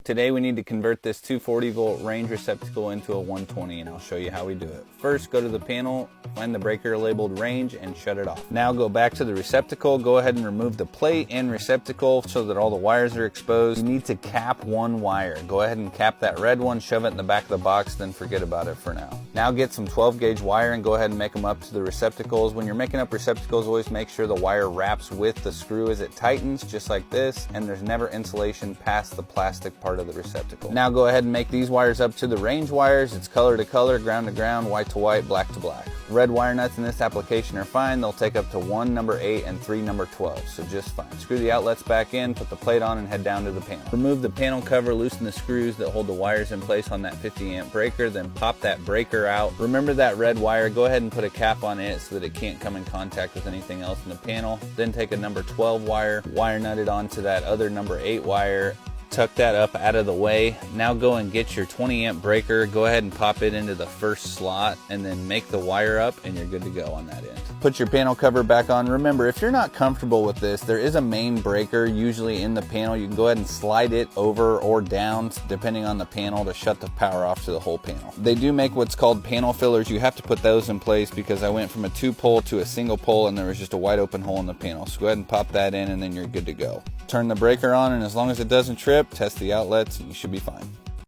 Today we need to convert this 240 volt range receptacle into a 120, and I'll show you how we do it. First, go to the panel, find the breaker labeled range, and shut it off. Now go back to the receptacle, go ahead and remove the plate and receptacle so that all the wires are exposed. You need to cap one wire. Go ahead and cap that red one, shove it in the back of the box, then forget about it for now. Now get some 12 gauge wire and go ahead and make them up to the receptacles. When you're making up receptacles, always make sure the wire wraps with the screw as it tightens, just like this, and there's never insulation past the plastic part of the receptacle. Now go ahead and make these wires up to the range wires. It's color to color, ground to ground, white to white, black to black. Red wire nuts in this application are fine. They'll take up to 1 number 8 and 3 number 12, so just fine. Screw the outlets back in, put the plate on, and head down to the panel. Remove the panel cover, loosen the screws that hold the wires in place on that 50 amp breaker, then pop that breaker out. Remember that red wire, go ahead and put a cap on it so that it can't come in contact with anything else in the panel. Then take a number 12 wire nut it onto that other number 8 wire, tuck that up out of the way. Now go and get your 20 amp breaker, go ahead and pop it into the first slot, and then make the wire up, and you're good to go on that end. Put your panel cover back on. Remember, if you're not comfortable with this, there is a main breaker usually in the panel. You can go ahead and slide it over or down depending on the panel to shut the power off to the whole panel. They do make what's called panel fillers. You have to put those in place because I went from a 2-pole to a single pole and there was just a wide open hole in the panel. So go ahead and pop that in, and then you're good to go. Turn the breaker on, and as long as it doesn't trip, test the outlets and you should be fine.